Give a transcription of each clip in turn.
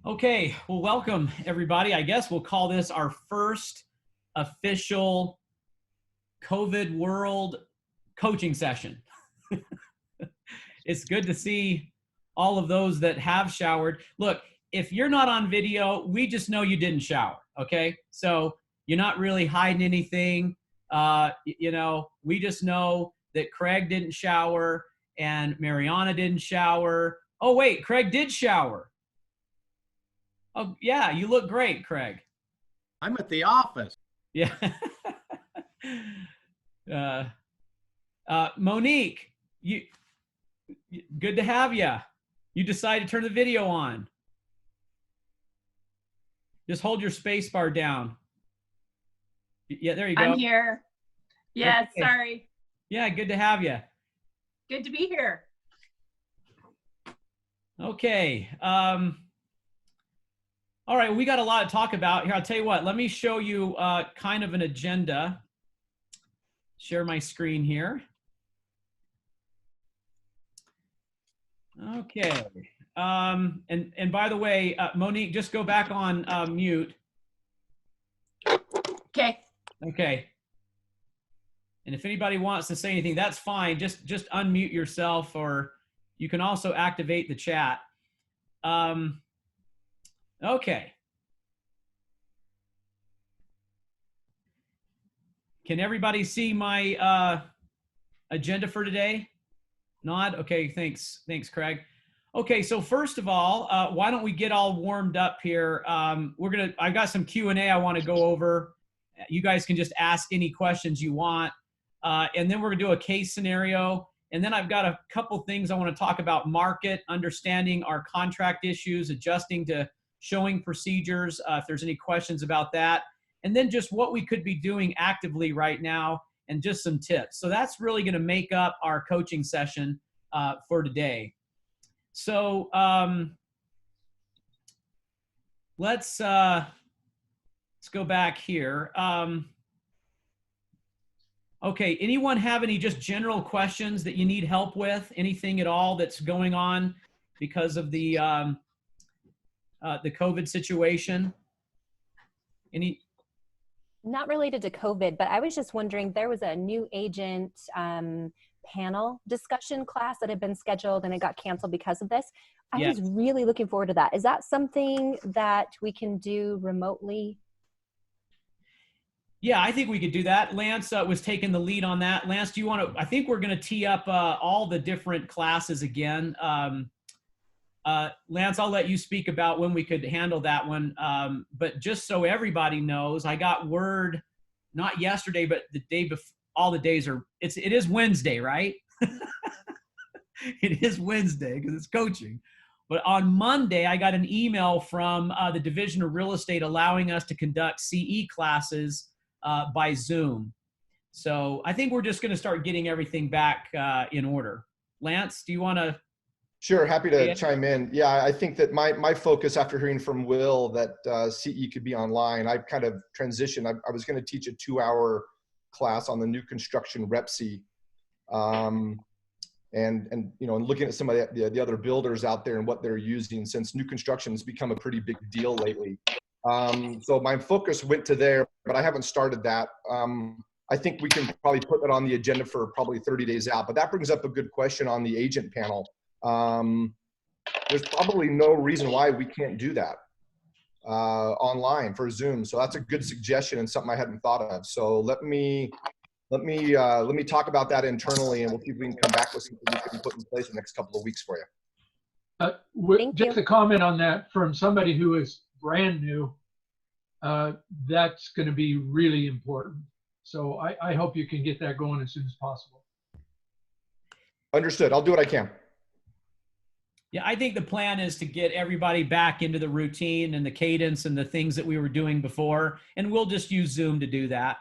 Okay, well, welcome everybody. I guess we'll call this our first official COVID world coaching session. It's good to see all of those that have showered. Look, if you're not on video, we just know you didn't shower, okay? So you're not really hiding anything. We just know that Craig didn't shower and Mariana didn't shower. Oh, wait, Craig did shower. Oh, yeah, you look great, Craig. I'm at the office. Yeah. Monique, good to have you. You decided to turn the video on. Just hold your space bar down. Yeah, there you go. I'm here. Yes, Okay. sorry. Yeah, good to have you. Good to be here. Okay. All right, we got a lot to talk about here. I'll tell you what, let me show you kind of an agenda. Share my screen here. Okay. And by the way, Monique, just go back on mute. Okay. Okay. And if anybody wants to say anything, that's fine. Just unmute yourself, or you can also activate the chat. Okay. Can everybody see my agenda for today? Nod? Okay, thanks. Thanks, Craig. Okay, so first of all, why don't we get all warmed up here? I've got some Q&A I want to go over. You guys can just ask any questions you want. And then we're gonna do a case scenario. And then I've got a couple things I want to talk about: market, understanding our contract issues, adjusting to showing procedures, if there's any questions about that. And then just what we could be doing actively right now and just some tips. So that's really going to make up our coaching session for today. So let's go back here. Okay, anyone have any just general questions that you need help with? Anything at all that's going on because of the COVID situation? Any? Not related to COVID, but I was just wondering, there was a new agent panel discussion class that had been scheduled and it got canceled because of this. I was really looking forward to that. Is that something that we can do remotely? Yeah, I think we could do that. Lance was taking the lead on that. Lance, do you want to, I think we're going to tee up all the different classes again. Lance, I'll let you speak about when we could handle that one. But just so everybody knows, I got word, not yesterday, but the day before, all the days are, it is Wednesday, right? It is Wednesday because it's coaching. But on Monday, I got an email from the Division of Real Estate allowing us to conduct CE classes by Zoom. So I think we're just going to start getting everything back in order. Lance, do you want to? Sure, happy to chime in. Yeah, I think that my focus after hearing from Will that CE could be online, I've kind of transitioned. I was going to teach a 2-hour class on the new construction REPC, and looking at some of the other builders out there and what they're using, since new construction has become a pretty big deal lately. So my focus went to there, but I haven't started that. I think we can probably put that on the agenda for probably 30 days out. But that brings up a good question on the agent panel. There's probably no reason why we can't do that online for Zoom. So that's a good suggestion and something I hadn't thought of. So let me talk about that internally, and we'll see if we can come back with something we can put in place in the next couple of weeks for you. Just a comment on that from somebody who is brand new. That's going to be really important. So I hope you can get that going as soon as possible. Understood. I'll do what I can. Yeah, I think the plan is to get everybody back into the routine and the cadence and the things that we were doing before, and we'll just use Zoom to do that.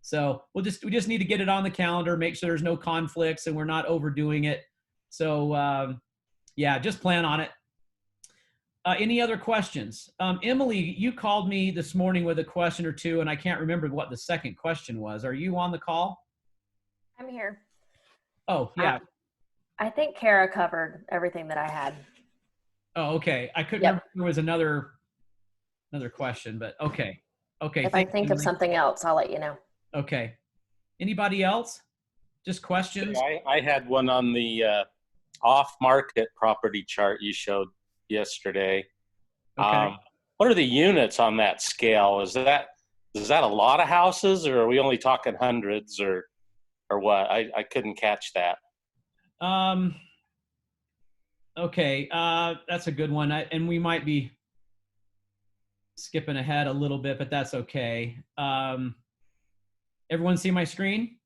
So we just need to get it on the calendar, make sure there's no conflicts and we're not overdoing it. So yeah, just plan on it. Any other questions? Emily, you called me this morning with a question or two, and I can't remember what the second question was. Are you on the call? I'm here. Oh, yeah. I think Kara covered everything that I had. Oh, okay. I couldn't Yep. remember if there was another question, but okay. Okay. If I Thank think you, of Emily. something else, I'll let you know. Okay. Anybody else? Just questions? I had one on the off-market property chart you showed yesterday. Okay. What are the units on that scale? Is that a lot of houses, or are we only talking hundreds, or what? I couldn't catch that. Okay. That's a good one. And we might be skipping ahead a little bit, but that's okay. Everyone see my screen?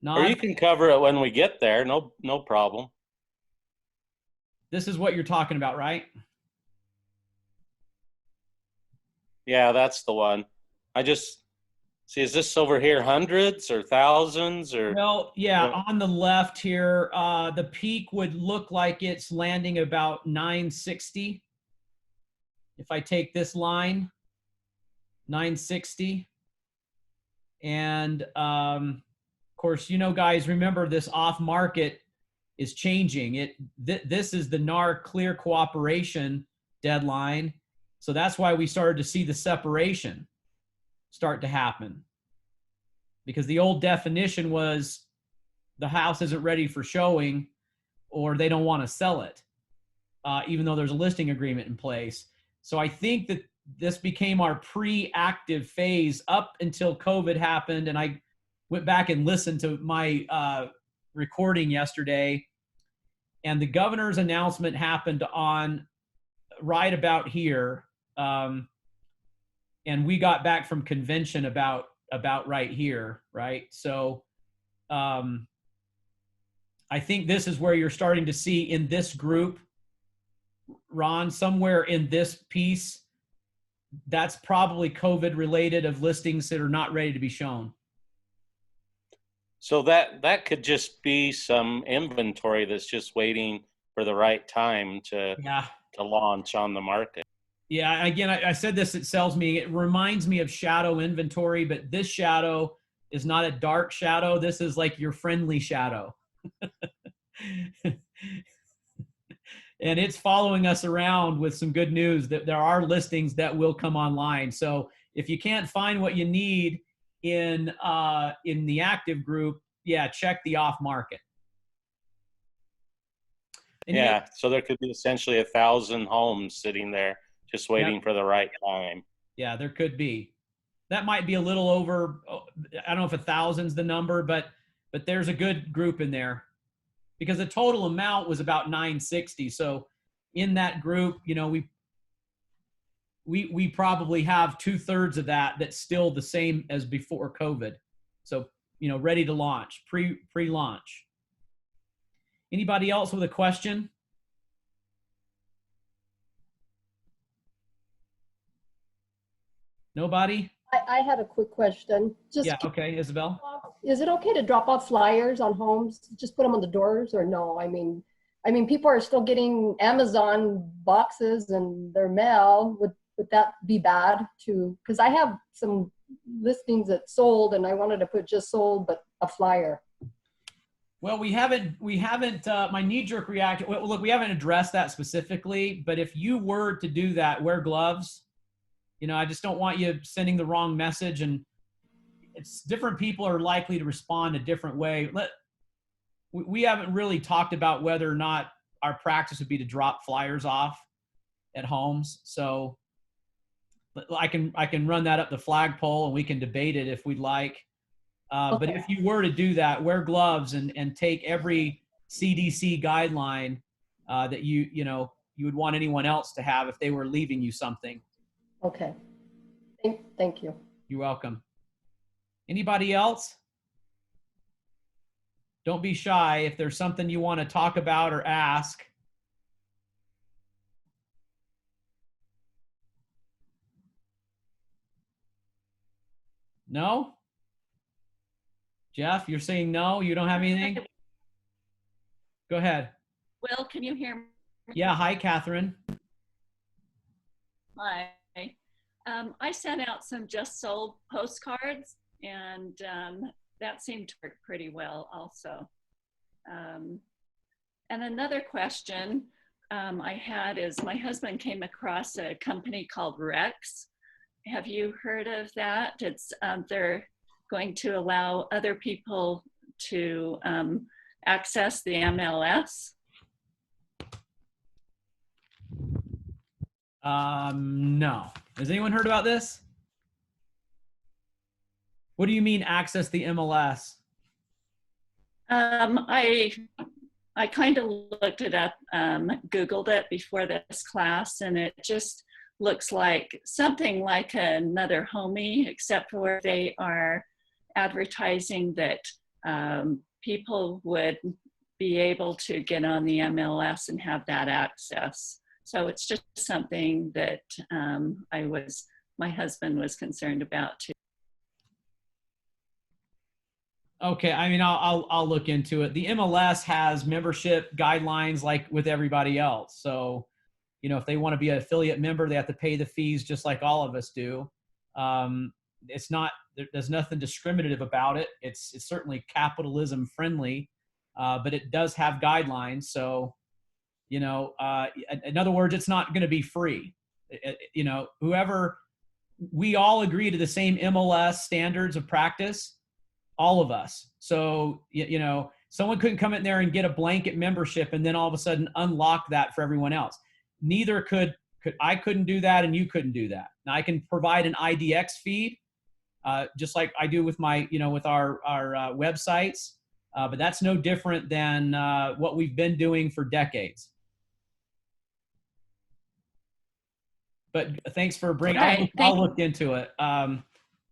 Or Nod. you can cover it when we get there. No problem. This is what you're talking about, right? Yeah, that's the one. I just see, is this over here hundreds or thousands or? Well, yeah, Well- on the left here, the peak would look like it's landing about 960. If I take this line, 960. And of course, guys, remember this off market is changing. This is the NAR clear cooperation deadline. So that's why we started to see the separation start to happen. Because the old definition was the house isn't ready for showing or they don't want to sell it, even though there's a listing agreement in place. So I think that this became our pre-active phase up until COVID happened. And I went back and listened to my recording yesterday. And the governor's announcement happened on right about here. And we got back from convention about right here, right? So I think this is where you're starting to see in this group, Ron, somewhere in this piece, that's probably COVID related of listings that are not ready to be shown. So that could just be some inventory that's just waiting for the right time to launch on the market. Yeah, again, I said this at Sells Me. It reminds me of shadow inventory, but this shadow is not a dark shadow. This is like your friendly shadow. And it's following us around with some good news that there are listings that will come online. So if you can't find what you need in the active group, yeah, check the off market. Yeah, so there could be essentially 1,000 homes sitting there just waiting for the right time. Yeah, there could be. That might be a little over. I don't know if 1,000's the number, but there's a good group in there because the total amount was about 960. So in that group, we probably have 2/3 of that that's still the same as before COVID. So, ready to launch, pre-launch. Anybody else with a question? Nobody? I had a quick question. Yeah, okay, Isabel. Is it okay to drop off flyers on homes? Just put them on the doors or no? I mean, people are still getting Amazon boxes and their mail. Would that be bad too? Because I have some listings that sold and I wanted to put just sold, but a flyer. Well, we haven't, my knee-jerk reaction, well, look, we haven't addressed that specifically, but if you were to do that, wear gloves. I just don't want you sending the wrong message, and it's different people are likely to respond a different way. We haven't really talked about whether or not our practice would be to drop flyers off at homes. So I can run that up the flagpole and we can debate it if we'd like. Okay. But if you were to do that, wear gloves and take every CDC guideline that you would want anyone else to have if they were leaving you something. Okay. Thank you. You're welcome. Anybody else? Don't be shy. If there's something you want to talk about or ask. No? Jeff, you're saying no? You don't have anything? Go ahead. Will, can you hear me? Yeah. Hi, Catherine. Hi. I sent out some just sold postcards, and that seemed to work pretty well also. And another question, I had is my husband came across a company called Rex. Have you heard of that? It's they're going to allow other people to access the MLS. No. Has anyone heard about this? What do you mean access the MLS? I kind of looked it up, Googled it before this class, and it just looks like something like another Homey, except for they are advertising that people would be able to get on the MLS and have that access. So it's just something that my husband was concerned about too. Okay, I mean, I'll look into it. The MLS has membership guidelines like with everybody else. So, you know, if they want to be an affiliate member, they have to pay the fees just like all of us do. It's not, there's nothing discriminative about it. It's certainly capitalism friendly, but it does have guidelines. So, you know, in other words, it's not going to be free. You know, we all agree to the same MLS standards of practice. All of us. So, you know, someone couldn't come in there and get a blanket membership and then all of a sudden unlock that for everyone else. Neither I couldn't do that and you couldn't do that. Now I can provide an IDX feed, just like I do with my, you know, with our websites, but that's no different than what we've been doing for decades. But thanks for bringing, Right, I'll look into it.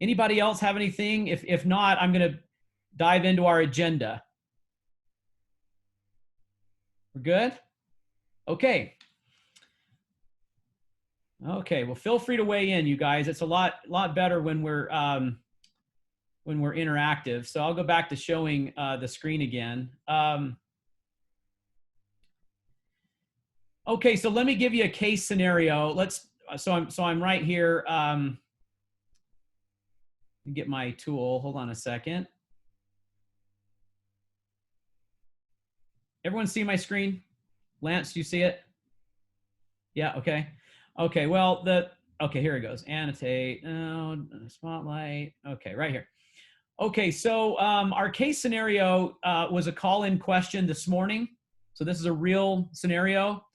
Anybody else have anything? If not, I'm going to dive into our agenda. We're good? Okay. Okay, well, feel free to weigh in, you guys. It's a lot better when we're interactive. So I'll go back to showing the screen again. Okay, so let me give you a case scenario. So I'm right here. Get my tool. Hold on a second. Everyone see my screen? Lance, do you see it? Yeah, okay. Okay, well, okay, here it goes. Annotate, spotlight. Okay, right here. Okay, so our case scenario was a call-in question this morning. So this is a real scenario.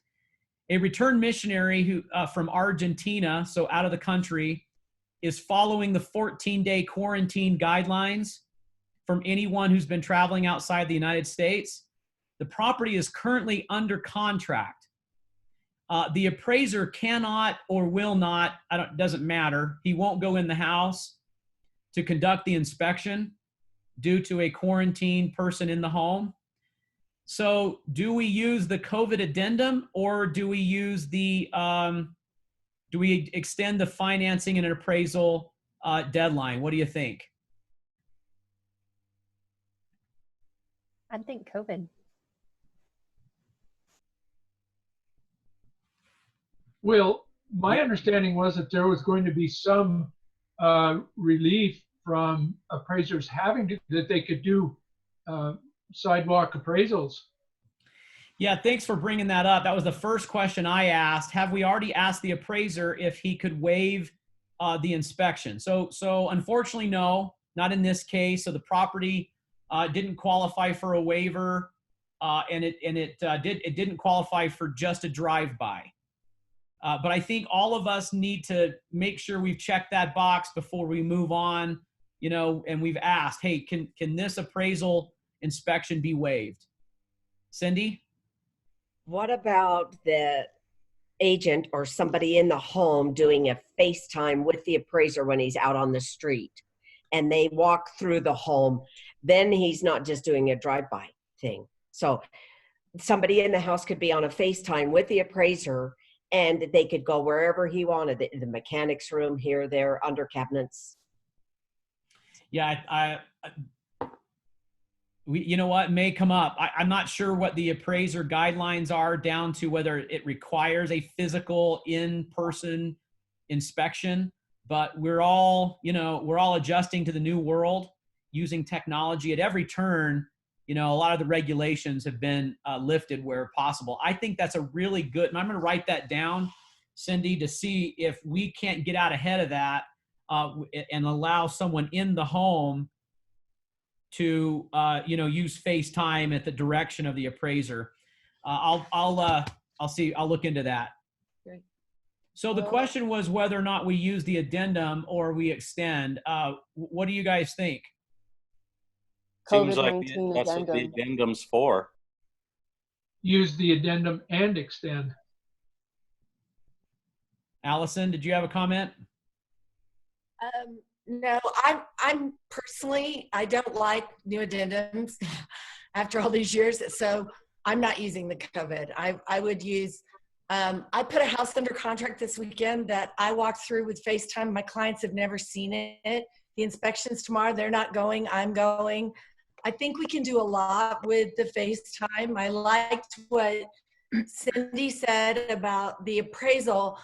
A returned missionary who from Argentina, so out of the country, is following the 14-day quarantine guidelines from anyone who's been traveling outside the United States. The property is currently under contract. The appraiser cannot or will not, doesn't matter, he won't go in the house to conduct the inspection due to a quarantined person in the home. So do we use the COVID addendum or do we use the do we extend the financing and an appraisal deadline? What do you think? I think COVID. Well, my understanding was that there was going to be some relief from appraisers that they could do sidewalk appraisals. Yeah, thanks for bringing that up. That was the first question I asked. Have we already asked the appraiser if he could waive the inspection? So unfortunately, no, not in this case. So the property didn't qualify for a waiver, and it didn't qualify for just a drive-by. But I think all of us need to make sure we've checked that box before we move on, you know, and we've asked, hey, can this appraisal inspection be waived? Cindy? What about the agent or somebody in the home doing a FaceTime with the appraiser when he's out on the street and they walk through the home? Then he's not just doing a drive-by thing. So somebody in the house could be on a FaceTime with the appraiser and they could go wherever he wanted, the mechanics room, here, there, under cabinets. Yeah, you know what, may come up. I'm not sure what the appraiser guidelines are down to whether it requires a physical in-person inspection, but we're all adjusting to the new world using technology at every turn. you know, a lot of the regulations have been lifted where possible. I think that's a really good, and I'm going to write that down, Cindy, to see if we can't get out ahead of that and allow someone in the home to, you know, use FaceTime at the direction of the appraiser. I'll see. I'll look into that. Great. So the question was whether or not we use the addendum or we extend. What do you guys think? Seems like COVID-19 that's what the addendum. addendum's for. Use the addendum and extend. Allison, did you have a comment? No, I'm personally, I don't like new addendums after all these years. So I'm not using the COVID. I would use, I put a house under contract this weekend that I walked through with FaceTime. My clients have never seen it. The inspection's tomorrow. They're not going. I'm going. I think we can do a lot with the FaceTime. I liked what Cindy said about the appraisal.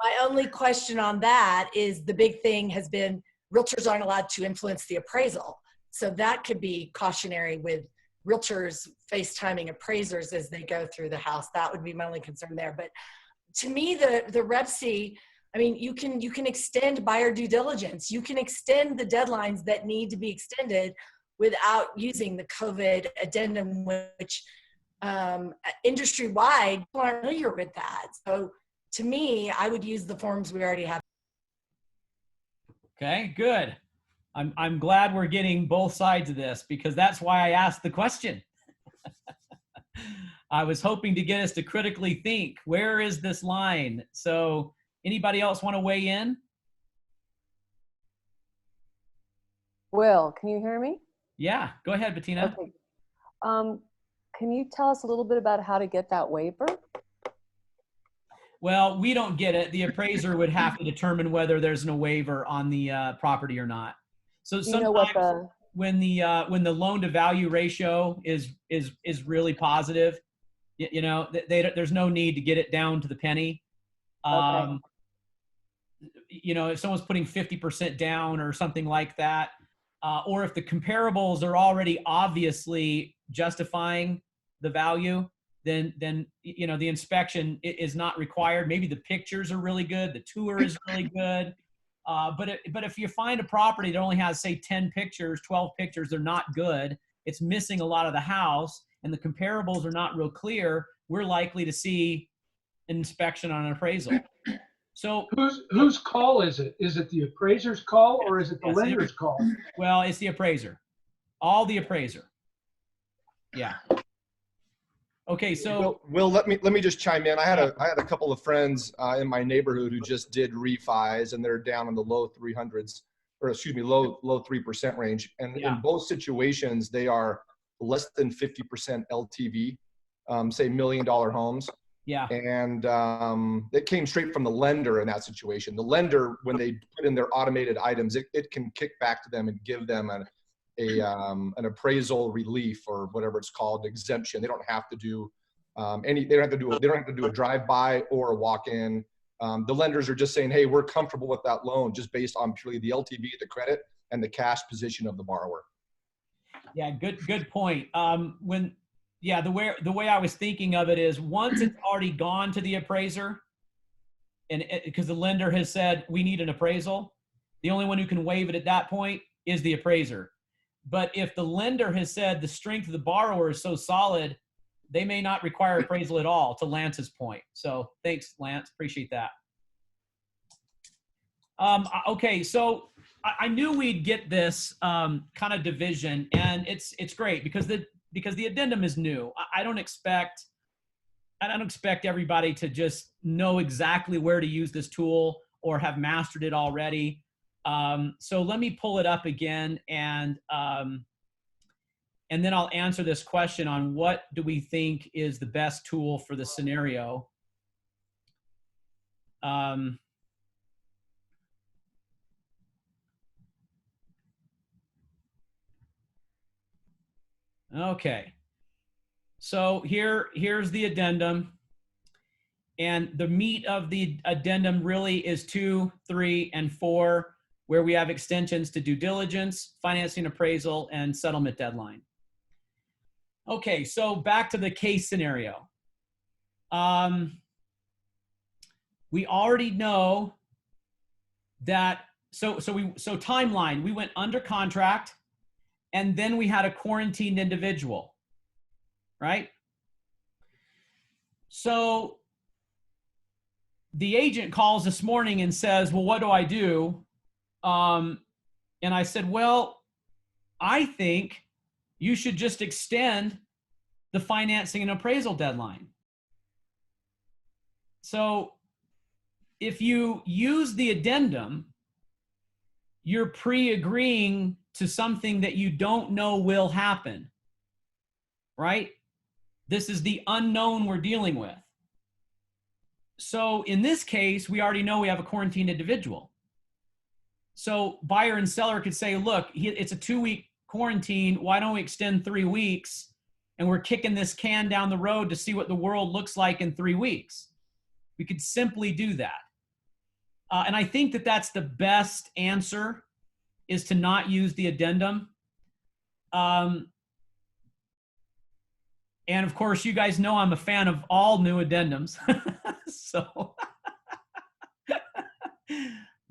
My only question on that is the big thing has been realtors aren't allowed to influence the appraisal. So that could be cautionary with realtors FaceTiming appraisers as they go through the house. That would be my only concern there. But to me, the Rev C, I mean, you can extend buyer due diligence. You can extend the deadlines that need to be extended without using the COVID addendum, which industry-wide, people aren't familiar with that. So to me, I would use the forms we already have. Okay, good. I'm glad we're getting both sides of this because that's why I asked the question. I was hoping to get us to critically think, where is this line? So anybody else want to weigh in? Will, can you hear me? Yeah, go ahead, Bettina. Okay. Can you tell us a little bit about how to get that waiver? Well, we don't get it. The appraiser would have to determine whether there's no waiver on the property or not. So Do you know what sometimes when the loan to value ratio is really positive, you know, there's no need to get it down to the penny. Okay. You know, if someone's putting 50% down or something like that, or if the comparables are already obviously justifying the value, then you know the inspection is not required. Maybe the pictures are really good, the tour is really good, but if you find a property that only has, say, 10 pictures, 12 pictures, they're not good, it's missing a lot of the house, and the comparables are not real clear, we're likely to see an inspection on an appraisal. So whose call is it? Is it the appraiser's call or is it the lender's call? Well, it's the appraiser. All the appraiser. Yeah. Okay, so Will, let me just chime in. I had a couple of friends in my neighborhood who just did refis, and they're down in the low 300s, or excuse me, low 3% range. And in both situations, they are less than 50% LTV, say $1 million homes. Yeah. And it came straight from the lender in that situation. The lender, when they put in their automated items, it can kick back to them and give them an appraisal relief or whatever it's called, exemption. They don't have to do they don't have to do a drive-by or a walk-in. The lenders are just saying, hey, we're comfortable with that loan just based on purely the LTV, the credit, and the cash position of the borrower. Yeah, good point. The way I was thinking of it is once it's already gone to the appraiser, and because the lender has said we need an appraisal, the only one who can waive it at that point is the appraiser. But if the lender has said the strength of the borrower is so solid, they may not require appraisal at all, to Lance's point. So thanks, Lance. Appreciate that. Okay, so I knew we'd get this kind of division, and it's great because the addendum is new. I don't expect everybody to just know exactly where to use this tool or have mastered it already. So let me pull it up again, and then I'll answer this question on what do we think is the best tool for the scenario. Okay, so here's the addendum, and the meat of the addendum really is 2, 3, and 4, where we have extensions to due diligence, financing appraisal, and settlement deadline. Okay, so back to the case scenario. We already know that, so timeline, we went under contract and then we had a quarantined individual, right? So the agent calls this morning and says, well, what do I do? And I said, well, I think you should just extend the financing and appraisal deadline. So if you use the addendum, you're pre-agreeing to something that you don't know will happen, right? This is the unknown we're dealing with. So in this case, we already know we have a quarantined individual. So buyer and seller could say, look, it's a 2-week quarantine. Why don't we extend 3 weeks? And we're kicking this can down the road to see what the world looks like in 3 weeks. We could simply do that. And I think that that's the best answer, is to not use the addendum. And of course, you guys know I'm a fan of all new addendums. So,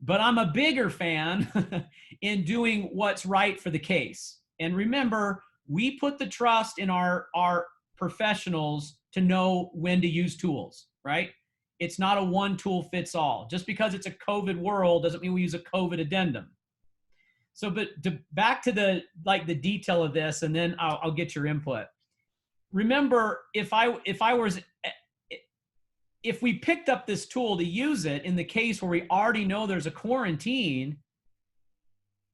but I'm a bigger fan in doing what's right for the case. And remember, we put the trust in our professionals to know when to use tools, right? It's not a one tool fits all. Just because it's a COVID world doesn't mean we use a COVID addendum. So, but back to the detail of this, and then I'll get your input. Remember, if we picked up this tool to use it in the case where we already know there's a quarantine,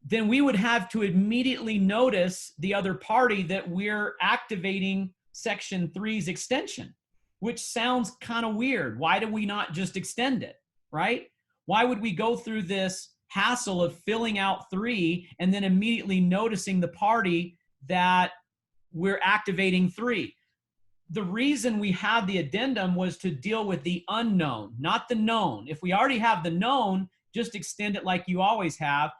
then we would have to immediately notice the other party that we're activating Section 3's extension, which sounds kind of weird. Why do we not just extend it, right? Why would we go through this hassle of filling out 3 and then immediately noticing the party that we're activating 3? The reason we had the addendum was to deal with the unknown, not the known. If we already have the known, just extend it like you always have.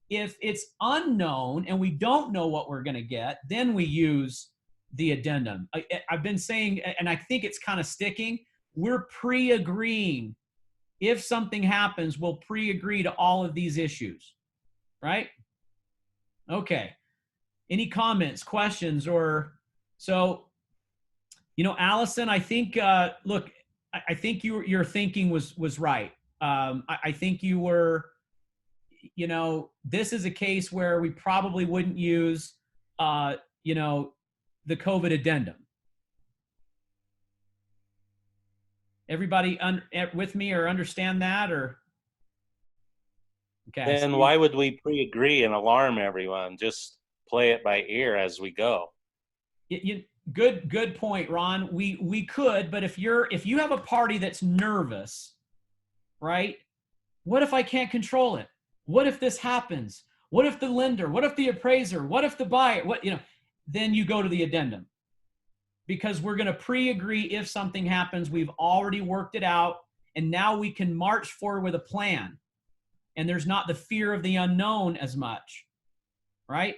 If it's unknown and we don't know what we're going to get, then we use the addendum. I've been saying, and I think it's kind of sticking, we're pre-agreeing. If something happens, we'll pre-agree to all of these issues, right? Okay. Any comments, questions, or so? Allison, I think, look, I think your thinking was right. I think you were, this is a case where we probably wouldn't use, the COVID addendum. Everybody with me or understand that, or? Okay. Then why would we pre-agree and alarm everyone? Just play it by ear as we go. Good point, Ron. We could, but if you have a party that's nervous, right? What if I can't control it? What if this happens? What if the lender? What if the appraiser? What if the buyer? Then you go to the addendum, because we're going to pre-agree if something happens. We've already worked it out, and now we can march forward with a plan, and there's not the fear of the unknown as much, right?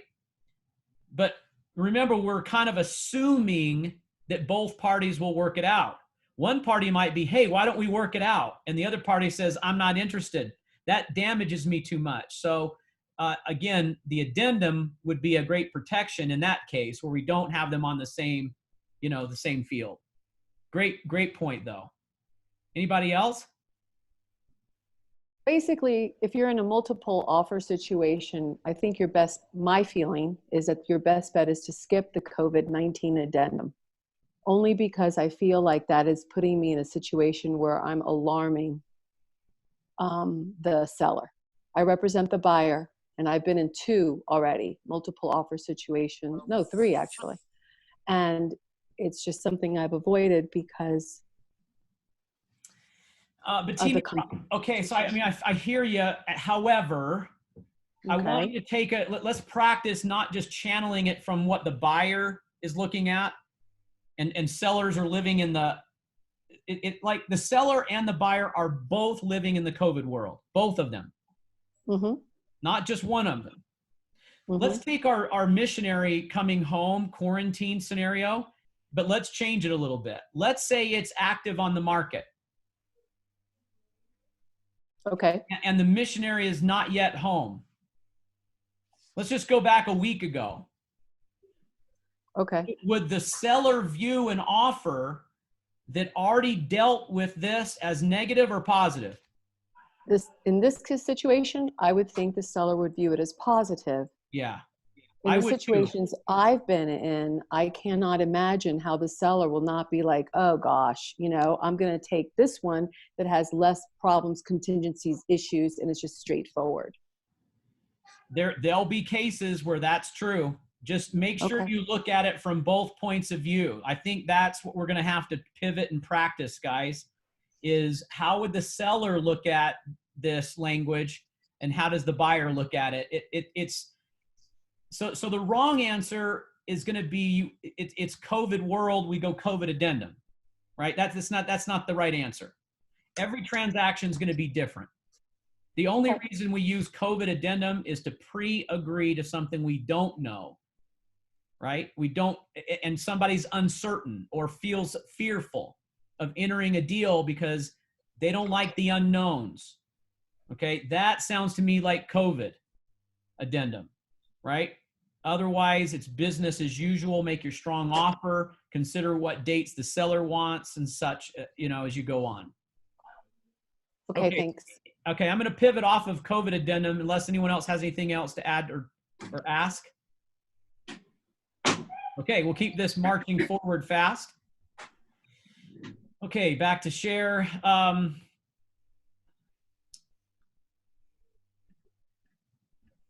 But remember, we're kind of assuming that both parties will work it out. One party might be, hey, why don't we work it out? And the other party says, I'm not interested. That damages me too much. So again, the addendum would be a great protection in that case, where we don't have them on the same, the same field. Great point though. Anybody else? Basically, if you're in a multiple offer situation, I think my feeling is that your best bet is to skip the COVID-19 addendum, only because I feel like that is putting me in a situation where I'm alarming the seller. I represent the buyer, and I've been in 2 already, multiple offer situations, no, 3 actually. And it's just something I've avoided because Bettina, okay, so I hear you. However, okay. I want you to take let's practice not just channeling it from what the buyer is looking at, and sellers are living in like the seller and the buyer are both living in the COVID world, both of them, not just one of them. Let's take our missionary coming home quarantine scenario, but let's change it a little bit. Let's say it's active on the market. Okay. And the missionary is not yet home. Let's just go back a week ago. Okay. Would the seller view an offer that already dealt with this as negative or positive? In this situation, I would think the seller would view it as positive. Yeah. In I the would situations I've been in, I cannot imagine how the seller will not be like, oh gosh, you know, I'm going to take this one that has less problems, contingencies, issues, and it's just straightforward. There'll be cases where that's true. Just make sure Okay. you look at it from both points of view. I think that's what we're going to have to pivot and practice, guys, is how would the seller look at this language and how does the buyer look at it? It's so the wrong answer is going to be it's COVID world. We go COVID addendum, right? That's not the right answer. Every transaction is going to be different. The only reason we use COVID addendum is to pre-agree to something we don't know, right? We don't, and somebody's uncertain or feels fearful of entering a deal because they don't like the unknowns. Okay, that sounds to me like COVID addendum, right? Otherwise, it's business as usual. Make your strong offer. Consider what dates the seller wants and such, you know, as you go on. Okay, thanks. Okay, I'm going to pivot off of COVID addendum unless anyone else has anything else to add or ask. Okay, we'll keep this marching forward fast. Okay, back to share.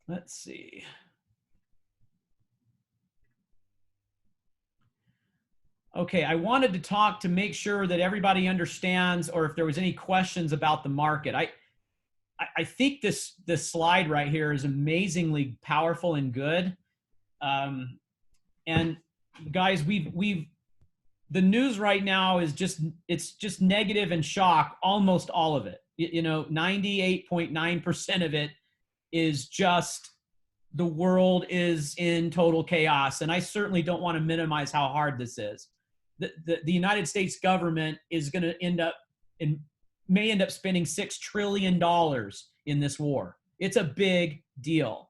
Let's see. Okay, I wanted to talk to make sure that everybody understands, or if there was any questions about the market. I think this slide right here is amazingly powerful and good. And guys, the news right now is it's just negative and shock, almost all of it. You know, 98.9% of it is just the world is in total chaos. And I certainly don't want to minimize how hard this is. The United States government is going to may end up spending $6 trillion in this war. It's a big deal.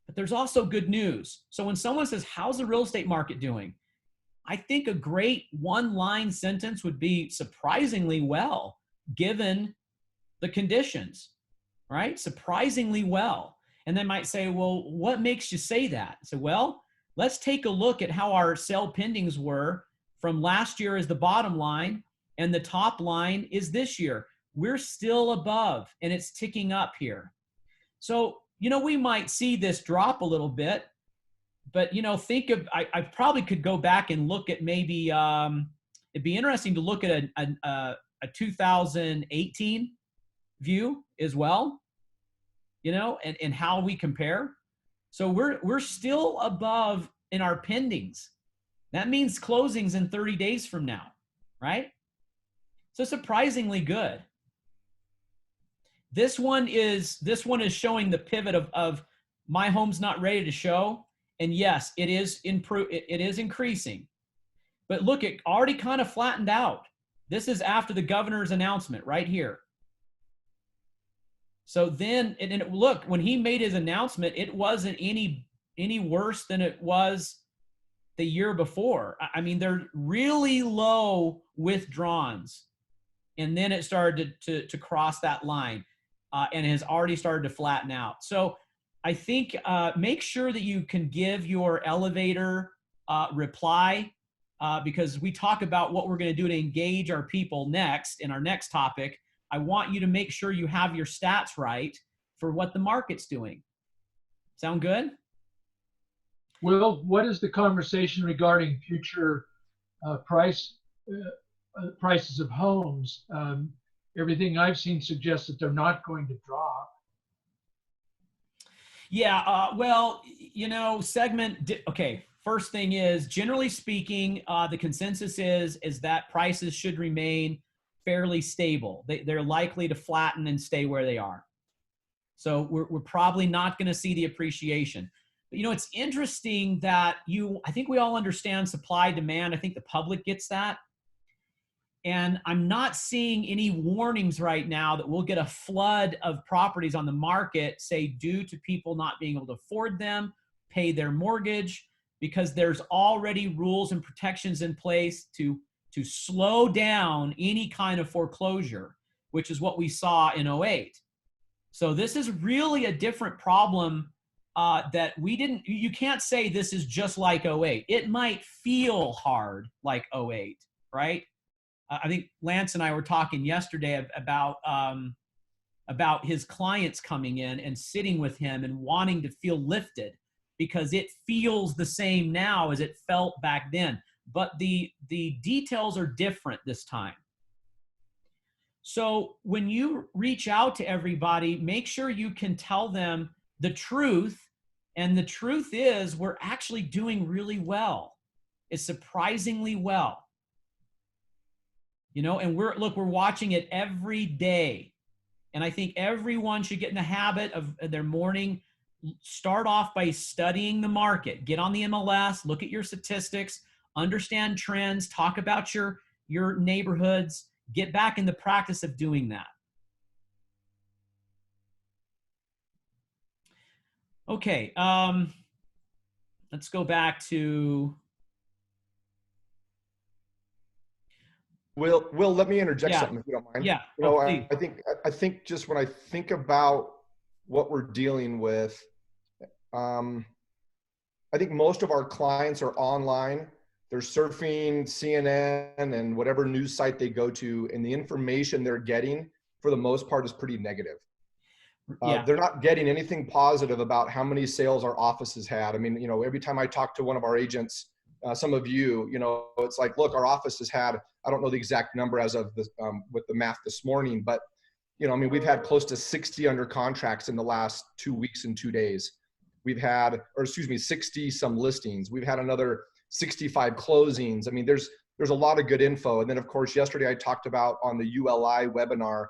But there's also good news. So when someone says, how's the real estate market doing? I think a great one-line sentence would be surprisingly well, given the conditions, right? Surprisingly well. And they might say, well, what makes you say that? So, well, let's take a look at how our sale pendings were from last year as the bottom line, and the top line is this year. We're still above, and it's ticking up here. So, you know, we might see this drop a little bit, but, you know, I probably could go back and look at maybe, it'd be interesting to look at a 2018 view as well, you know, and how we compare. So we're still above in our pendings. That means closings in 30 days from now, right? So surprisingly good. This one is showing the pivot of my home's not ready to show. And yes, it is increasing. But look, it already kind of flattened out. This is after the governor's announcement right here. So then, and look, when he made his announcement, it wasn't any worse than it was the year before. I mean, they're really low withdrawns. And then it started to cross that line and has already started to flatten out. So I think make sure that you can give your elevator reply because we talk about what we're going to do to engage our people next in our next topic. I want you to make sure you have your stats right for what the market's doing. Sound good? Will, what is the conversation regarding future prices of homes? Everything I've seen suggests that they're not going to drop. Yeah, well, you know, okay, first thing is, generally speaking, the consensus is that prices should remain fairly stable. They're likely to flatten and stay where they are. So we're probably not going to see the appreciation. You know, it's interesting that I think we all understand supply demand. I think the public gets that. And I'm not seeing any warnings right now that we'll get a flood of properties on the market, say, due to people not being able to afford them, pay their mortgage, because there's already rules and protections in place to slow down any kind of foreclosure, which is what we saw in 08. So this is really a different problem that you can't say this is just like 08. It might feel hard like 08, right? I think Lance and I were talking yesterday about his clients coming in and sitting with him and wanting to feel lifted, because it feels the same now as it felt back then. But the details are different this time. So when you reach out to everybody, make sure you can tell them the truth. And the truth is, we're actually doing really well. It's surprisingly well. You know, and we're watching it every day. And I think everyone should get in the habit of their morning, start off by studying the market, get on the MLS, look at your statistics, understand trends, talk about your neighborhoods, get back in the practice of doing that. Okay, let's go back to Will, let me interject something if you don't mind. Yeah. You know, I think just when I think about what we're dealing with, I think most of our clients are online. They're surfing CNN and whatever news site they go to, and the information they're getting for the most part is pretty negative. They're not getting anything positive about how many sales our office has had. I mean, you know, every time I talk to one of our agents, some of you, you know, it's like, look, our office has had, I don't know the exact number as of the, with the math this morning, but, you know, I mean, we've had close to 60 under contracts in the last 2 weeks and 2 days. We've had, 60 some listings. We've had another 65 closings. I mean, there's a lot of good info. And then of course, yesterday I talked about on the ULI webinar,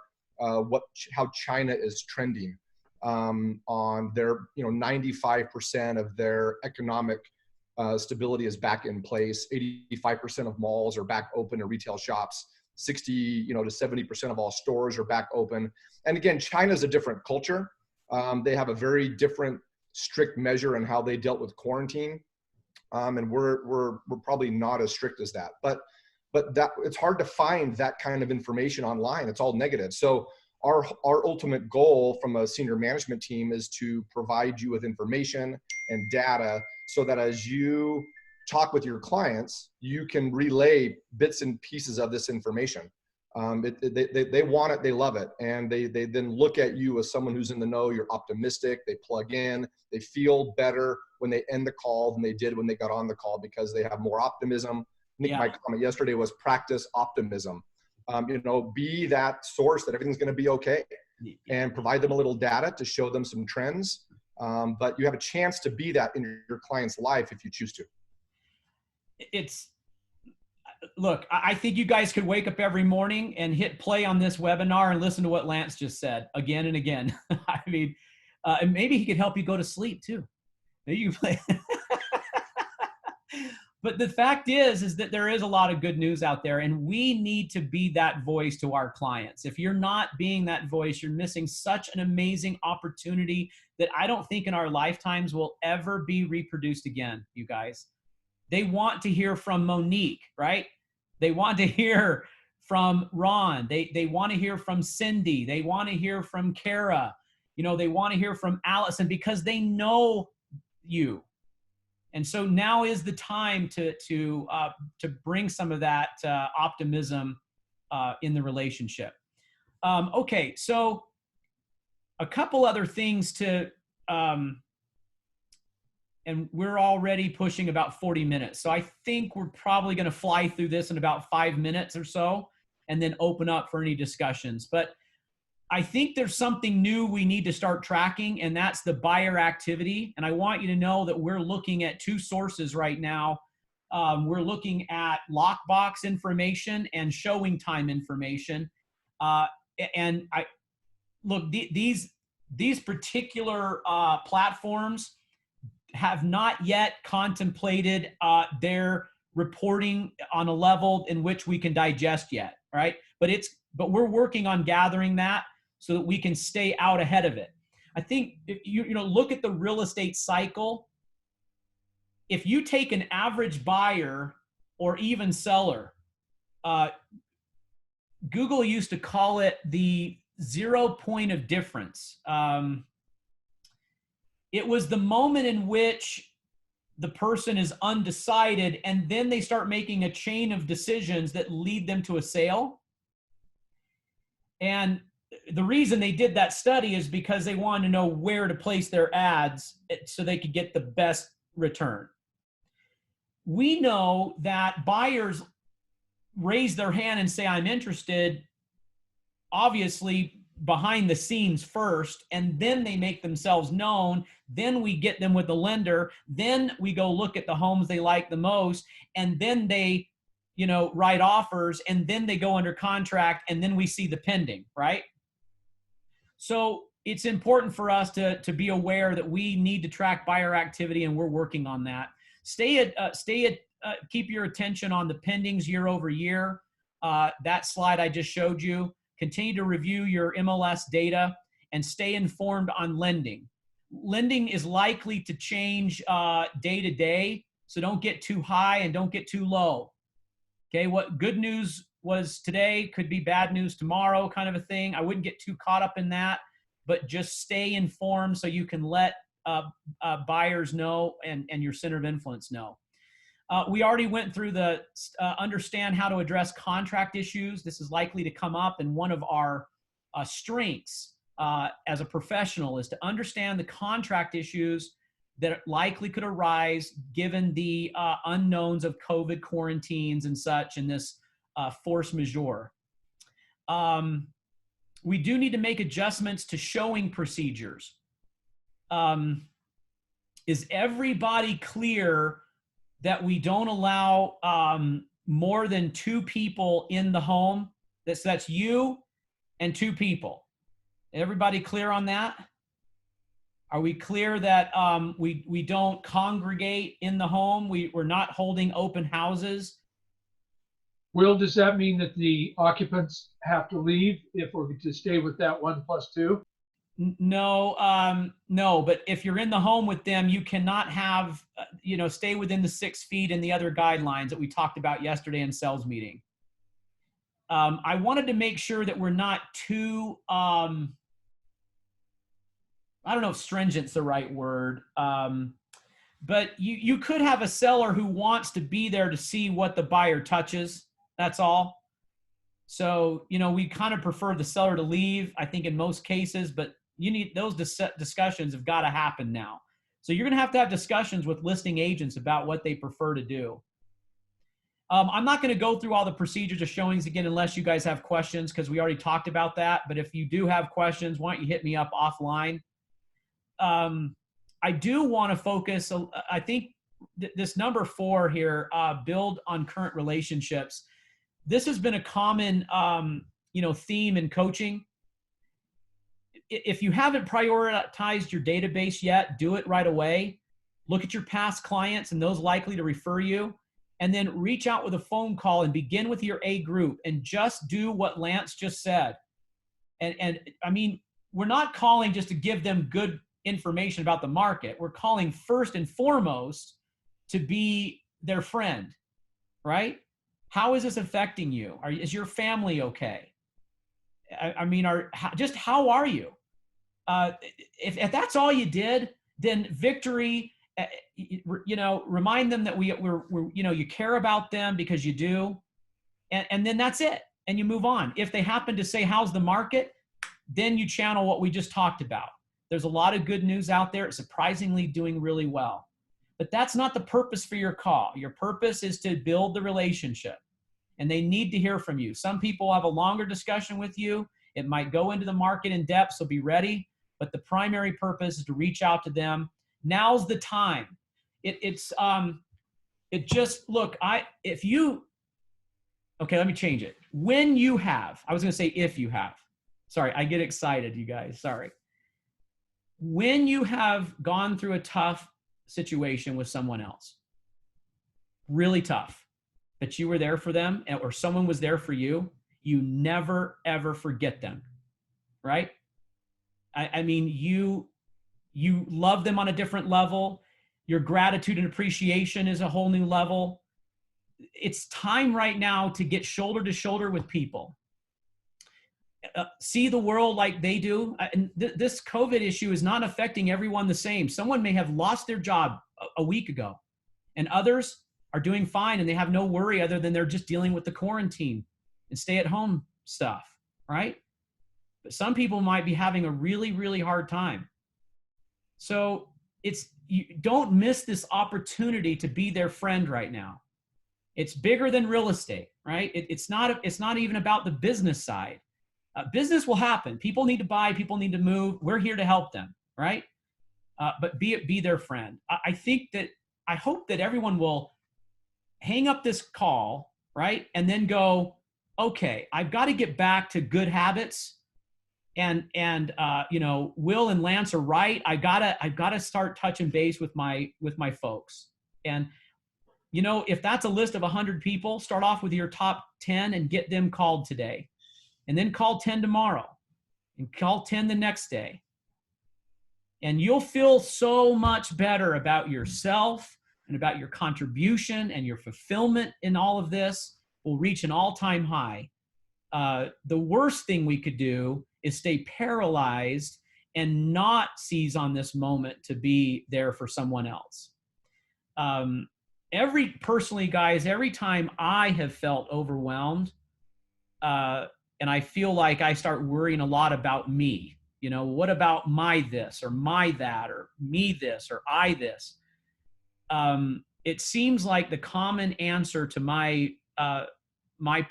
how China is trending on their, you know, 95% of their economic stability is back in place. 85% of malls are back open and retail shops. 60, to 70% of all stores are back open. And again, China's a different culture. They have a very different strict measure in how they dealt with quarantine. And we're probably not as strict as that. But that it's hard to find that kind of information online. It's all negative. So our ultimate goal from a senior management team is to provide you with information and data so that as you talk with your clients, you can relay bits and pieces of this information. They want it, they love it, and they then look at you as someone who's in the know. You're optimistic, they plug in, they feel better when they end the call than they did when they got on the call because they have more optimism. I think my comment yesterday was practice optimism. Be that source that everything's going to be okay, and provide them a little data to show them some trends. But you have a chance to be that in your client's life if you choose to. Look, I think you guys could wake up every morning and hit play on this webinar and listen to what Lance just said again and again. I mean, and maybe he could help you go to sleep too. Maybe you play. But the fact is that there is a lot of good news out there, and we need to be that voice to our clients. If you're not being that voice, you're missing such an amazing opportunity that I don't think in our lifetimes will ever be reproduced again, you guys. They want to hear from Monique, right? They want to hear from Ron. They want to hear from Cindy. They want to hear from Kara. They want to hear from Allison because they know you. And so now is the time to bring some of that optimism in the relationship. Okay, so a couple other things and we're already pushing about 40 minutes. So I think we're probably going to fly through this in about 5 minutes or so and then open up for any discussions. But I think there's something new we need to start tracking, and that's the buyer activity. And I want you to know that we're looking at 2 sources right now. We're looking at lockbox information and showing time information. And these particular platforms have not yet contemplated their reporting on a level in which we can digest yet, right? But we're working on gathering that so that we can stay out ahead of it. I think if you look at the real estate cycle. If you take an average buyer or even seller, Google used to call it the 0 point of difference. It was the moment in which the person is undecided and then they start making a chain of decisions that lead them to a sale. And the reason they did that study is because they wanted to know where to place their ads so they could get the best return. We know that buyers raise their hand and say, I'm interested, obviously behind the scenes first, and then they make themselves known. Then we get them with the lender. Then we go look at the homes they like the most, and then they, write offers, and then they go under contract, and then we see the pending, right? So it's important for us to be aware that we need to track buyer activity, and we're working on that. Keep your attention on the pendings year over year. That slide I just showed you. Continue to review your MLS data and stay informed on lending. Lending is likely to change day to day, so don't get too high and don't get too low. Okay, what good news was today could be bad news tomorrow, kind of a thing. I wouldn't get too caught up in that, but just stay informed so you can let buyers know and your center of influence know. We already went through the understand how to address contract issues. This is likely to come up, and one of our strengths as a professional is to understand the contract issues that likely could arise given the unknowns of COVID quarantines and such in this force majeure. We do need to make adjustments to showing procedures. Is everybody clear that we don't allow more than 2 people in the home? That's you and 2 people. Everybody clear on that? Are we clear that we don't congregate in the home? We're not holding open houses? Will, does that mean that the occupants have to leave if we're to stay with that 1 + 2? No, no, but if you're in the home with them, you cannot have, stay within the 6 feet and the other guidelines that we talked about yesterday in sales meeting. I wanted to make sure that we're not too, I don't know if stringent's the right word, but you could have a seller who wants to be there to see what the buyer touches. That's all. So, we kind of prefer the seller to leave, I think in most cases, but you need those discussions have got to happen now. So you're going to have discussions with listing agents about what they prefer to do. I'm not going to go through all the procedures of showings again unless you guys have questions, because we already talked about that. But if you do have questions, why don't you hit me up offline? I do want to focus, I think this number 4 here, build on current relationships. This has been a common theme in coaching. If you haven't prioritized your database yet, do it right away. Look at your past clients and those likely to refer you, and then reach out with a phone call and begin with your A group and just do what Lance just said. And I mean, we're not calling just to give them good information about the market. We're calling first and foremost to be their friend, right? How is this affecting you? Is your family okay? I mean, how are you? If that's all you did, then victory, remind them that we're you care about them because you do. And then that's it. And you move on. If they happen to say, how's the market? Then you channel what we just talked about. There's a lot of good news out there. It's surprisingly doing really well. But that's not the purpose for your call. Your purpose is to build the relationship. And they need to hear from you. Some people have a longer discussion with you. It might go into the market in depth, so be ready. But the primary purpose is to reach out to them. Now's the time. Okay, let me change it. When you have, I was going to say if you have. Sorry, I get excited, you guys. Sorry. When you have gone through a tough situation with someone else. Really tough. But you were there for them, or someone was there for you. You never, ever forget them, right? I mean, you love them on a different level. Your gratitude and appreciation is a whole new level. It's time right now to get shoulder to shoulder with people. See the world like they do. And this COVID issue is not affecting everyone the same. Someone may have lost their job a week ago, and others are doing fine and they have no worry other than they're just dealing with the quarantine and stay at home stuff, right? But some people might be having a really, really hard time. So you don't miss this opportunity to be their friend right now. It's bigger than real estate, right? It's not even about the business side. Business will happen. People need to buy, people need to move. We're here to help them, right? But be their friend. I hope that everyone will hang up this call, right? And then go, okay, I've got to get back to good habits. And Will and Lance are right. I've got to start touching base with my folks. And, if that's a list of 100 people, start off with your top 10 and get them called today. And then call 10 tomorrow and call 10 the next day. And you'll feel so much better about yourself and about your contribution, and your fulfillment in all of this will reach an all-time high. The worst thing we could do is stay paralyzed and not seize on this moment to be there for someone else. Personally, guys, every time I have felt overwhelmed, and I feel like I start worrying a lot about me, what about my this or my that or me this or I this? It seems like the common answer to my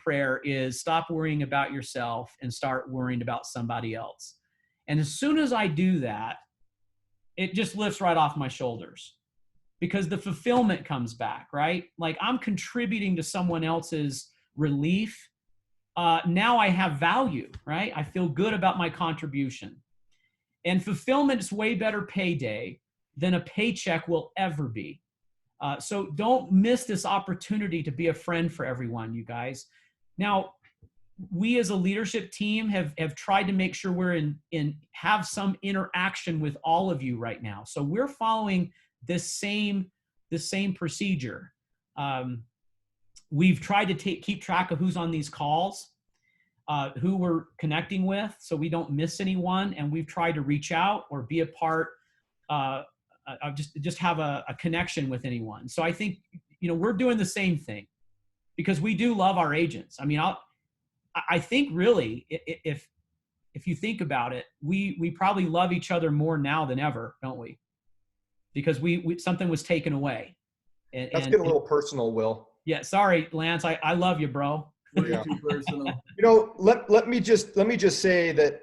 prayer is stop worrying about yourself and start worrying about somebody else. And as soon as I do that, it just lifts right off my shoulders, because the fulfillment comes back, right? Like I'm contributing to someone else's relief. Now I have value, right? I feel good about my contribution. And fulfillment is way better payday than a paycheck will ever be. So don't miss this opportunity to be a friend for everyone, you guys. Now, we as a leadership team have tried to make sure we're have some interaction with all of you right now. So we're following this same procedure. We've tried to keep track of who's on these calls, who we're connecting with, so we don't miss anyone. And we've tried to reach out or be a part, just have a connection with anyone. So I think, we're doing the same thing because we do love our agents. I mean, I think really, if you think about it, we probably love each other more now than ever, don't we? Because something was taken away. That's getting a little personal, Will. Yeah, sorry, Lance. I love you, bro. Yeah. Too personal. Let me just say that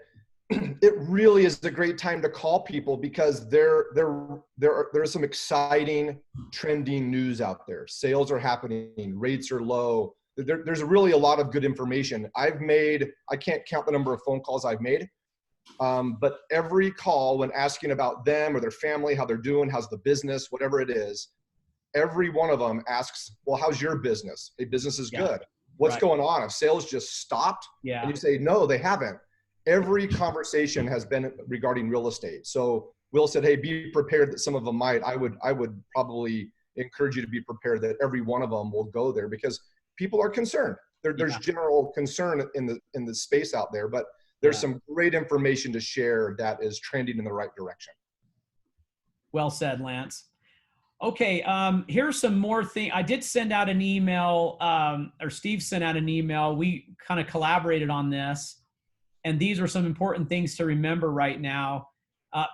it really is a great time to call people, because there's some exciting trending news out there. Sales are happening, rates are low. There's really a lot of good information. I can't count the number of phone calls I've made, but every call when asking about them or their family, how they're doing, how's the business, whatever it is, every one of them asks, well, how's your business? Hey, business is good. What's going on? Have sales just stopped? Yeah. And you say, no, they haven't. Every conversation has been regarding real estate. So Will said, hey, be prepared that some of them might. I would probably encourage you to be prepared that every one of them will go there, because people are concerned. There's general concern in the space out there, but there's some great information to share that is trending in the right direction. Well said, Lance. Okay, here's some more things. I did send out an email, or Steve sent out an email. We kind of collaborated on this. And these are some important things to remember right now.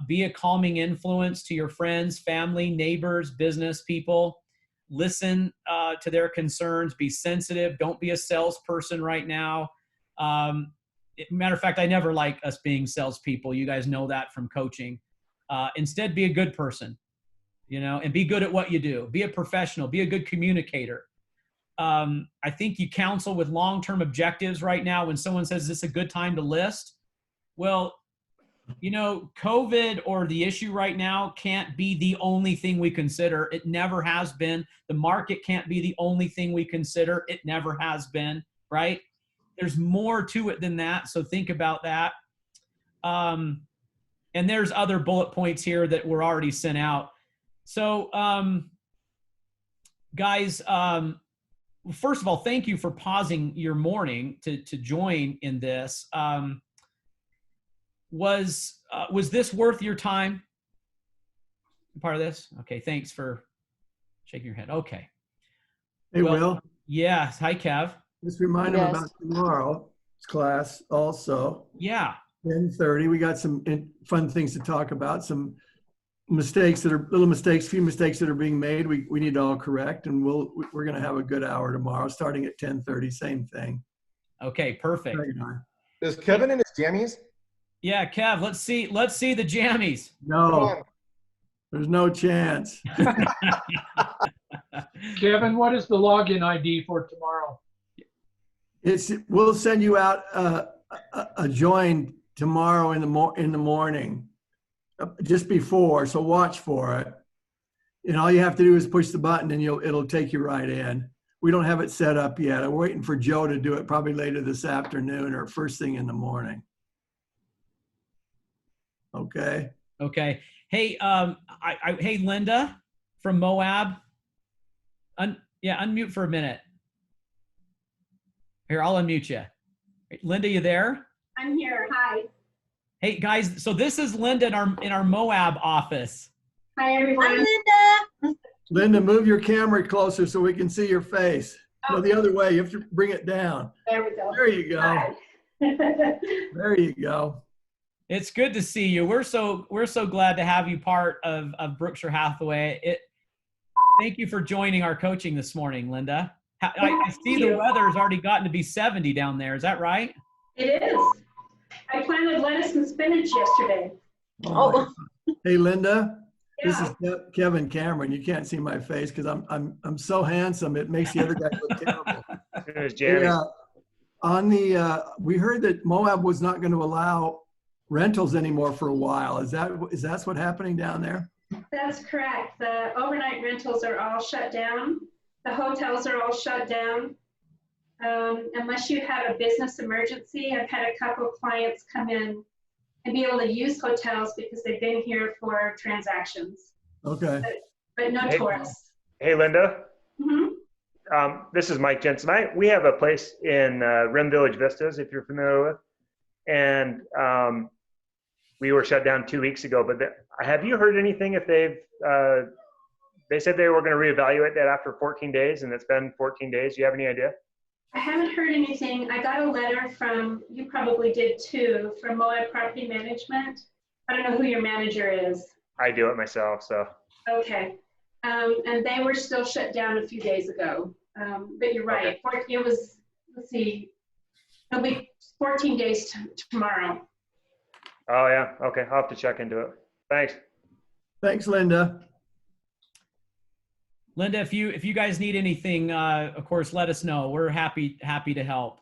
Be a calming influence to your friends, family, neighbors, business people. Listen to their concerns. Be sensitive. Don't be a salesperson right now. Matter of fact, I never like us being salespeople. You guys know that from coaching. Instead, be a good person, and be good at what you do. Be a professional. Be a good communicator. I think you counsel with long-term objectives right now. When someone says, is this a good time to list? Well, you know, COVID or the issue right now can't be the only thing we consider. It never has been. The market can't be the only thing we consider. It never has been, right? There's more to it than that. So think about that. And there's other bullet points here that were already sent out. So, guys, first of all, thank you for pausing your morning to join in this. Was this worth your time? Part of this? Okay, thanks for shaking your head. Okay. Hey, Will. Yes. Hi, Kev. Just remind them about tomorrow's class also. Yeah. 10:30. We got some fun things to talk about. Some mistakes that are few mistakes that are being made. We need to all correct, and we're going to have a good hour tomorrow, starting at 10:30. Same thing. Okay, perfect. Is Kevin in his jammies? Yeah, Kev. Let's see the jammies. No, there's no chance. Kevin, what is the login ID for tomorrow? We'll send you out a join tomorrow in the morning, just before. So watch for it. And all you have to do is push the button, and it'll take you right in. We don't have it set up yet. I'm waiting for Joe to do it probably later this afternoon or first thing in the morning. Okay. Okay. Hey, hey, Linda from Moab. Unmute for a minute. Here, I'll unmute you. Linda, you there? I'm here. Hi. Hey, guys. So this is Linda in our Moab office. Hi, everyone. Hi, Linda. Linda, move your camera closer so we can see your face. No, the other way. You have to bring it down. There we go. There you go. There you go. It's good to see you. We're so glad to have you part of Brookshire Hathaway. Thank you for joining our coaching this morning, Linda. I see the weather's already gotten to be 70 down there. Is that right? It is. I planted lettuce and spinach yesterday. Oh. Hey, Linda. Yeah. This is Kevin Cameron. You can't see my face because I'm so handsome. It makes the other guy look terrible. There's Jerry. Yeah. We heard that Moab was not going to allow rentals anymore for a while. Is that what's happening down there? That's correct. The overnight rentals are all shut down. The hotels are all shut down. Unless you have a business emergency, I've had a couple of clients come in and be able to use hotels because they've been here for transactions. Okay. But no tourists. Hey, Linda. Mm-hmm. This is Mike Jensen. We have a place in Rim Village Vistas, if you're familiar with, and we were shut down 2 weeks ago. But have you heard anything if they said they were going to reevaluate that after 14 days, and it's been 14 days. Do you have any idea? I haven't heard anything. I got a letter from, you probably did too, from Moab Property Management. I don't know who your manager is. I do it myself, so. Okay. And they were still shut down a few days ago. But you're right. Okay. It was, let's see, it'll be 14 days tomorrow. Oh, yeah. Okay. I'll have to check into it. Thanks. Thanks, Linda. Linda, if you guys need anything, of course, let us know. We're happy to help.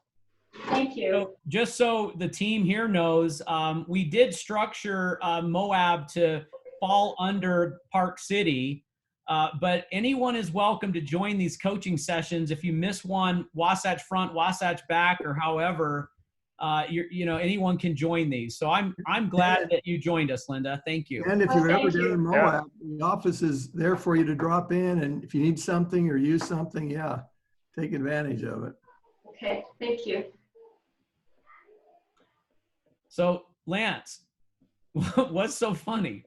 Thank you. So, just so the team here knows, we did structure Moab to fall under Park City, but anyone is welcome to join these coaching sessions. If you miss one, Wasatch Front, Wasatch Back, or however, anyone can join these. So I'm glad that you joined us, Linda. Thank you. And if you're ever down in Moab, the office is there for you to drop in, and if you need something or use something, take advantage of it. Okay, thank you. So Lance, what's so funny?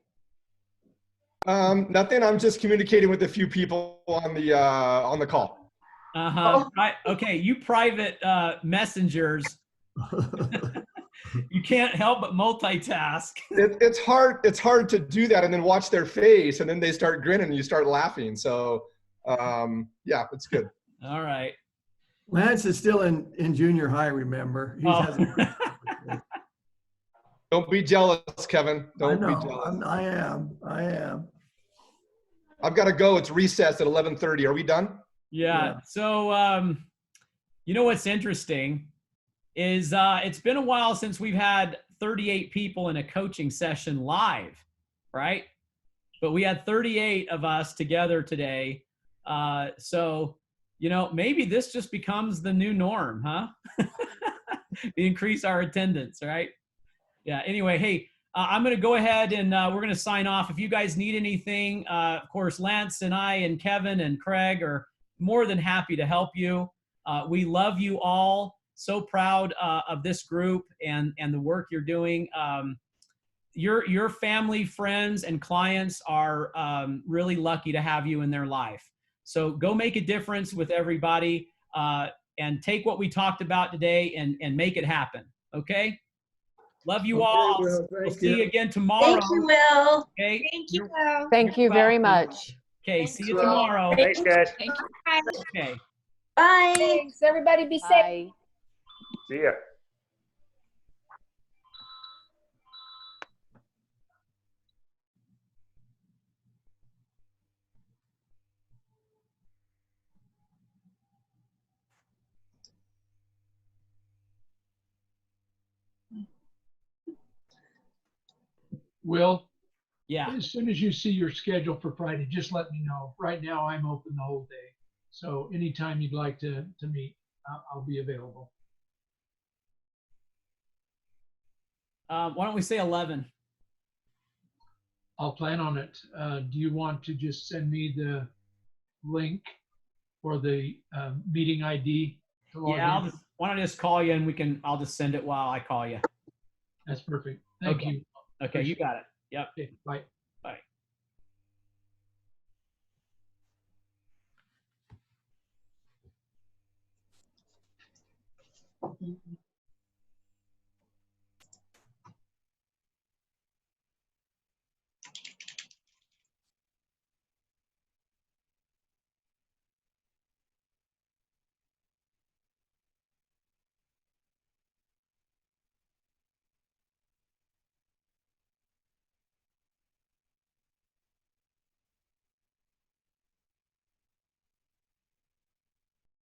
Nothing. I'm just communicating with a few people on the call. Right. Okay, you private messengers. You can't help but multitask. It's hard to do that and then watch their face and then they start grinning and you start laughing. So it's good. All right. Lance is still in junior high, remember? Don't be jealous, Kevin. Don't be jealous. I am. I've got to go. It's recess at 11:30. Are we done? Yeah. So you know what's interesting is it's been a while since we've had 38 people in a coaching session live, right? But we had 38 of us together today. So, you know, maybe this just becomes the new norm, huh? We increase our attendance, right? Yeah. Anyway, hey, I'm going to go ahead and we're going to sign off. If you guys need anything, of course, Lance and I and Kevin and Craig are more than happy to help you. We love you all. So proud of this group and the work you're doing. Your family, friends, and clients are really lucky to have you in their life. So go make a difference with everybody and take what we talked about today and make it happen. Okay? Love you all. Will, We'll see you again tomorrow. Thank you, Will. Okay? Thank you. Thank you very much. Okay, see you tomorrow. Thanks, guys. Okay. Bye. Thanks, everybody. Be safe. Bye. See ya. Will, Yeah. as soon as you see your schedule for Friday, just let me know. Right now, I'm open the whole day. So anytime you'd like to meet, I'll be available. Why don't we say 11? I'll plan on it. Do you want to just send me the link or the meeting ID to log Yeah, in? why don't I just call you and I'll just send it while I call you. That's perfect. Thank Okay. you. Okay, you got it. Yep. Okay, bye. Bye.